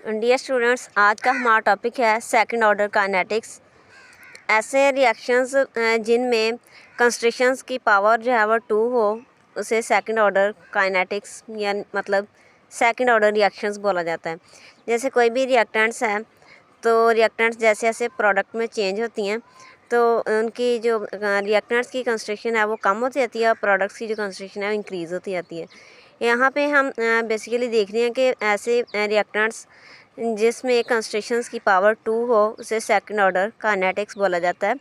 Dear students, आज का हमारा टॉपिक है सेकंड ऑर्डर काइनेटिक्स। ऐसे रिएक्शंस जिनमें कंस्ट्रक्शंस की पावर जो है वो 2 हो, उसे सेकंड ऑर्डर काइनेटिक्स या मतलब सेकंड ऑर्डर रिएक्शंस बोला जाता है। जैसे कोई भी रिएक्टेंट्स हैं तो रिएक्टेंट्स जैसे जैसे प्रोडक्ट में चेंज होती हैं तो उनकी जो रिएक्टेंट्स की कंस्ट्रक्शन है वो कम होती जाती है और प्रोडक्ट्स की जो कंस्ट्रक्शन है वो इंक्रीज़ होती जाती है। यहाँ पे हम बेसिकली देख रहे हैं कि ऐसे रिएक्टेंट्स जिसमें कंस्ट्रक्शंस की पावर 2 हो उसे सेकंड ऑर्डर काइनेटिक्स बोला जाता है।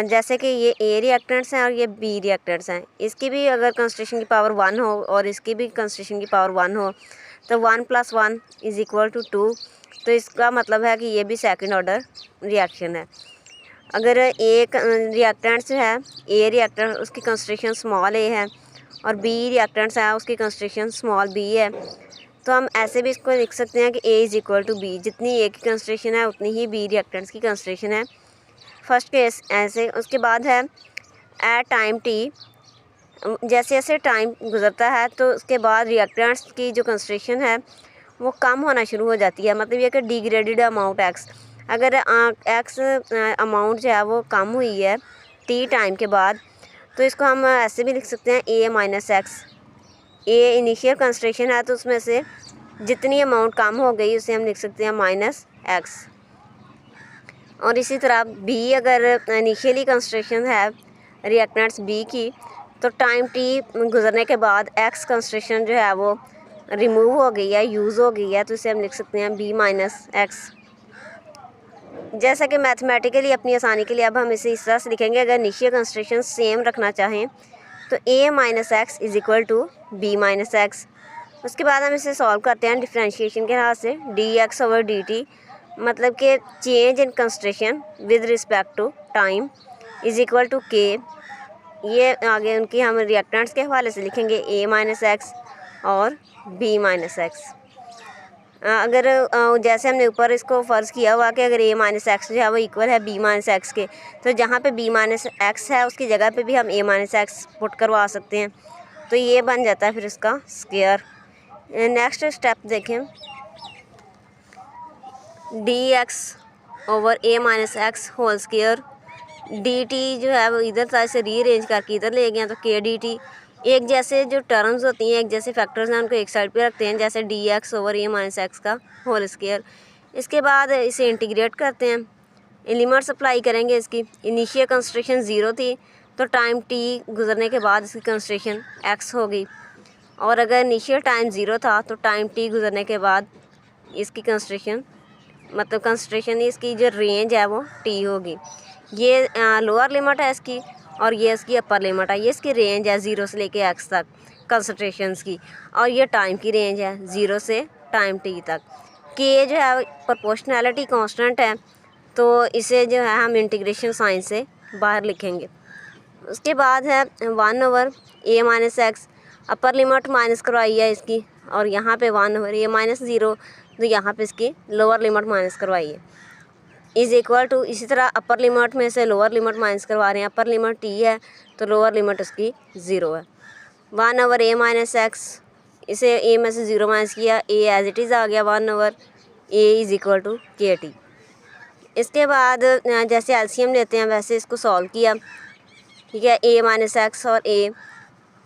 जैसे कि ये ए रिएक्टेंट्स हैं और ये बी रिएक्टेंट्स हैं। इसकी भी अगर कंस्ट्रक्शन की पावर 1 हो और इसकी भी कंस्ट्रक्शन की पावर 1 हो तो 1 + 1 = 2। तो इसका मतलब है कि ये भी सेकंड ऑर्डर रिएक्शन है। अगर एक रिएक्टेंट जो है ए रिएक्टेंट उसकी कंस्ट्रक्शन स्मॉल ए है और बी रिएक्टेंट्स है उसकी कंस्ट्रक्शन स्मॉल बी है, तो हम ऐसे भी इसको लिख सकते हैं कि A = B। जितनी ए की कंस्ट्रक्शन है उतनी ही बी रिएक्टेंट्स की कंस्ट्रक्शन है। फर्स्ट केस ऐसे। उसके बाद है एट टाइम टी। जैसे जैसे टाइम गुजरता है तो उसके बाद रिएक्टेंट्स की जो कंस्ट्रक्शन है वो कम होना शुरू हो जाती है। मतलब ये कि डिग्रेडेड अमाउंट एक्स, अगर एक्स अमाउंट जो है वो कम हुई है टी टाइम के बाद, तो इसको हम ऐसे भी लिख सकते हैं A - x। A initial construction है तो उसमें से जितनी अमाउंट कम हो गई उसे हम लिख सकते हैं -x। और इसी तरह बी, अगर इनिशियली कंस्ट्रक्शन है रिएक्टेंट्स बी की तो टाइम टी गुजरने के बाद एक्स कंस्ट्रक्शन जो है वो रिमूव हो गई है, यूज़ हो गई है, तो इसे हम लिख सकते हैं B - x। जैसा कि मैथमेटिकली अपनी आसानी के लिए अब हम इसे इस तरह से लिखेंगे। अगर इनिशियल कंस्ट्रक्शन सेम रखना चाहें तो A - x = B - x। उसके बाद हम इसे सॉल्व करते हैं डिफरेंशिएशन के हाथ से। dx/dt मतलब कि change in construction with respect to time = k। ये आगे उनकी हम रिएक्टेंट्स के हवाले से लिखेंगे A - x और B - x। अगर जैसे हमने ऊपर इसको फ़र्ज़ किया हुआ कि अगर A - x जो है वो इक्वल है B - x के, तो जहाँ पे B - x है उसकी जगह पे भी हम A - x पुट करवा सकते हैं। तो ये बन जाता है फिर इसका स्क्वायर। नेक्स्ट स्टेप देखें, dx/A - x² dt जो है वो इधर था, इसे रीअरेंज करके इधर ले गए तो k dt। एक जैसे जो टर्म्स होती हैं, एक जैसे फैक्टर्स हैं, उनको एक साइड पे रखते हैं, जैसे dx/A - x²। इसके बाद इसे इंटीग्रेट करते हैं, लिमिट्स अप्लाई करेंगे। इसकी इनिशियल कंस्ट्रक्शन 0 थी तो टाइम t गुजरने के बाद इसकी कंस्ट्रक्शन x हो गई, और अगर इनिशियल टाइम 0 था तो टाइम t गुजरने के बाद इसकी कंस्ट्रक्शन मतलब कंस्ट्रक्शन इसकी जो रेंज है वो t होगी। ये लोअर लिमिट है इसकी और ये इसकी अपर लिमिट है। ये इसकी रेंज है 0 से लेके x तक कंसंट्रेशंस की, और ये टाइम की रेंज है 0 से टाइम t तक। k जो है प्रोपोर्शनैलिटी कांस्टेंट है, तो इसे जो है हम इंटीग्रेशन साइन से बाहर लिखेंगे। उसके बाद है 1/A - x। Upper limit minus करवाई है इसकी, और यहाँ पे 1/A - 0, तो यहाँ पे इसकी लोअर लिमिट माइनस करवाई है = इसी तरह अपर लिमिट में से लोअर लिमिट माइनस करवा रहे हैं। अपर लिमिट t है तो लोअर लिमिट उसकी 0 है। 1/A - x, इसे a में से 0 माइनस किया, a एज इट इज़ आ गया 1/A = kt। इसके बाद जैसे एलसीएम लेते हैं वैसे इसको सॉल्व किया, ठीक है। A - x और a,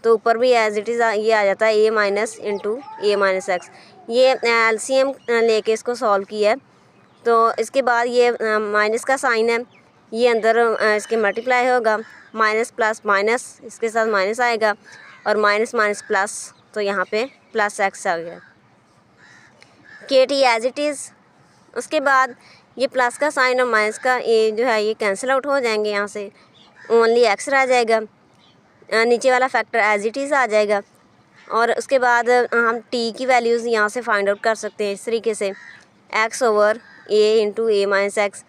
तो ऊपर भी एज इट इज़ ये आ जाता है A minus into A - x। ये एलसीएम लेके इसको सॉल्व किया है। तो इसके बाद ये माइनस का साइन है, ये अंदर इसके मल्टीप्लाई होगा, माइनस प्लस माइनस इसके साथ माइनस आएगा, और माइनस माइनस प्लस, तो यहाँ पे +x आ गया। kt as it is. उसके बाद ये प्लस का साइन और माइनस का ये जो है ये कैंसिल आउट हो जाएंगे, यहाँ से ओनली x रह जाएगा, नीचे वाला फैक्टर एज इट इज़ आ जाएगा। और उसके बाद हम t की वैल्यूज़ यहाँ से फाइंड आउट कर सकते हैं इस तरीके से, x/A × A - x,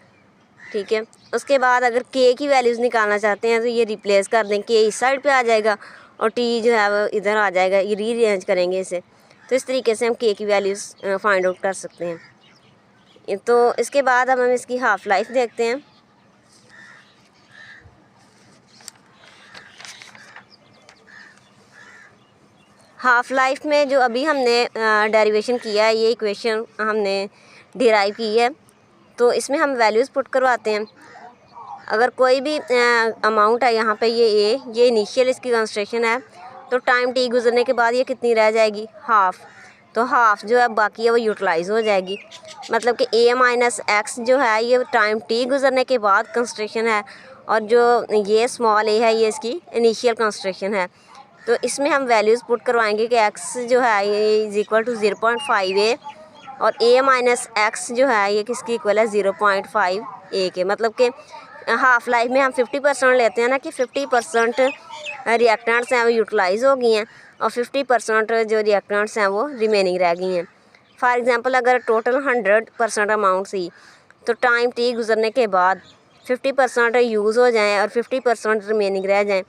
ठीक है। उसके बाद अगर k की वैल्यूज़ निकालना चाहते हैं तो ये रिप्लेस कर दें, k इस साइड पे आ जाएगा और t जो है वो इधर आ जाएगा, ये रीअरेंज करेंगे इसे। तो इस तरीके से हम k की वैल्यूज़ फाइंड आउट कर सकते हैं। तो इसके बाद अब हम इसकी हाफ़ लाइफ देखते हैं। हाफ लाइफ में जो अभी हमने डेरिवेशन किया है, ये इक्वेशन हमने डिराइव की है, तो इसमें हम वैल्यूज़ पुट करवाते हैं। अगर कोई भी अमाउंट है यहाँ पे ये इनिशियल इसकी कंस्ट्रेशन है, तो टाइम टी गुजरने के बाद ये कितनी रह जाएगी, हाफ़। तो हाफ़ जो है बाकी है वो यूटिलाइज़ हो जाएगी। मतलब कि ए माइनस एक्स जो है ये टाइम टी गुजरने के बाद कंस्ट्रेशन है, और जो ये स्मॉल ए है ये इसकी इनिशियल कंस्ट्रेशन है। तो इसमें हम वैल्यूज़ पुट करवाएंगे कि एक्स जो है ये इज़ इक्वल टू 0.5 ए, और ए माइनस एक्स जो है ये किसकी इक्वल है 0.5 ए के। मतलब कि हाफ़ लाइफ में हम 50% लेते हैं ना, कि 50% रिएक्टेंट्स हैं वो यूटिलाइज़ हो गई हैं, और 50% जो रिएक्टेंट्स हैं वो रिमेनिंग रह गई हैं। फॉर एग्ज़ाम्पल अगर टोटल 100% अमाउंट थी, तो टाइम टी गुजरने के बाद 50% यूज़ हो जाएँ और 50% रिमेनिंग रह जाएँ,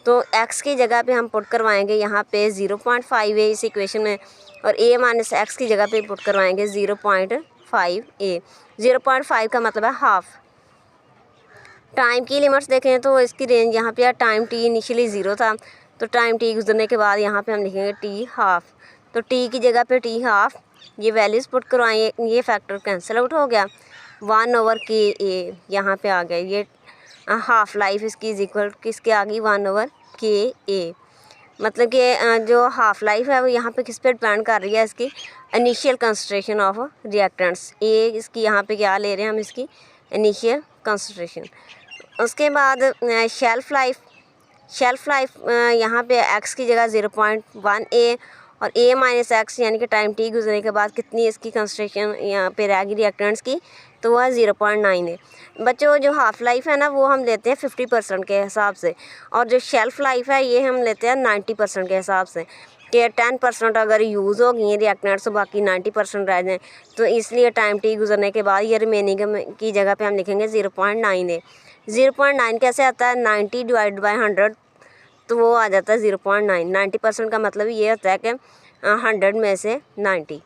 तो एक्स की जगह पे हम पुट करवाएंगे यहाँ पे 0.5 ए इस इक्वेशन में, और ए माइनस एक्स की जगह पे पुट करवाएंगे 0.5 ए। 0.5 का मतलब है हाफ़। टाइम की लिमिट्स देखें तो इसकी रेंज यहाँ पे टाइम टी इनिशियली 0 था, तो टाइम टी गुजरने के बाद यहाँ पे हम लिखेंगे टी हाफ़। तो टी की जगह पे टी हाफ़, ये वैल्यूज़ पुट करवाएं, ये फैक्टर कैंसिल आउट हो गया, 1/k ए यहाँ पे आ गया। ये हाफ़ लाइफ इसकी इज इक्वल किसके आ गई, 1/k ए। मतलब कि जो हाफ़ लाइफ है वो यहाँ पे किस पे डिपेंड कर रही है, इसकी इनिशियल कंसंट्रेशन ऑफ रिएक्टेंट्स। ए इसकी यहाँ पे क्या ले रहे हैं हम, इसकी इनिशियल कंसंट्रेशन। उसके बाद शेल्फ़ लाइफ यहाँ पे एक्स की जगह 0.1 ए, और ए माइनस एक्स यानी कि टाइम टी गुजरने के बाद कितनी इसकी कंसंट्रेशन यहाँ पे रहेगी रिएक्टेंट्स की, तो वह 0.9 है। बच्चों जो हाफ़ लाइफ है ना वो हम लेते हैं 50% के हिसाब से, और जो शेल्फ़ लाइफ है ये हम लेते हैं 90% के हिसाब से, कि 10% अगर यूज़ हो गई हैं रिएक्टेंट्स तो बाकी 90% रह जाएँ। तो इसलिए टाइम टी गुजरने के बाद ये रिमेनिंग की जगह पे हम लिखेंगे 0.9 है। 0.9 कैसे आता है, 90 डिवाइड बाई 100, तो वो आ जाता है 0.9। 90% का मतलब ये होता है कि 100 में से 90।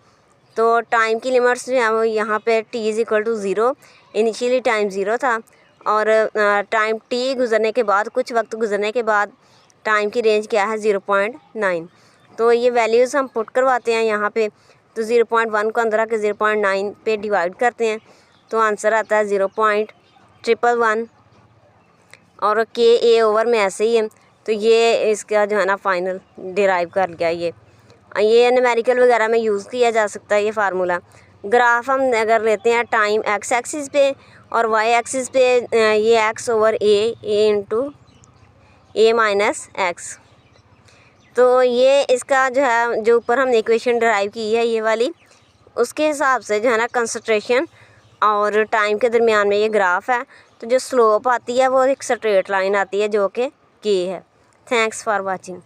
तो टाइम की लिमिट्स जो है वो यहाँ पे t is equal to 0, initially time 0 था, और टाइम t गुजरने के बाद कुछ वक्त गुजरने के बाद टाइम की रेंज क्या है 0.9। तो ये वैल्यूज़ हम पुट करवाते हैं यहाँ पे, तो 0.1 को अंदर आके 0.9 पे डिवाइड करते हैं, तो आंसर आता है 0.111, और के ए ओवर में ऐसे ही है। तो ये इसका जो है ना फाइनल डिराइव कर लिया। ये न्यूमेरिकल वगैरह में यूज़ किया जा सकता है ये फार्मूला। ग्राफ हम अगर लेते हैं टाइम एक्स एक्सिस पे और वाई एक्सिस पे, ये एक्स ओवर ए इंटू ए माइनस एक्स। तो ये इसका जो है जो ऊपर हमने इक्वेशन डिराइव की है ये वाली, उसके हिसाब से जो है ना कंसंट्रेशन और टाइम के दरमियान में ये ग्राफ है। तो जो स्लोप आती है वो एक स्ट्रेट लाइन आती है जो कि के है। Thanks for watching.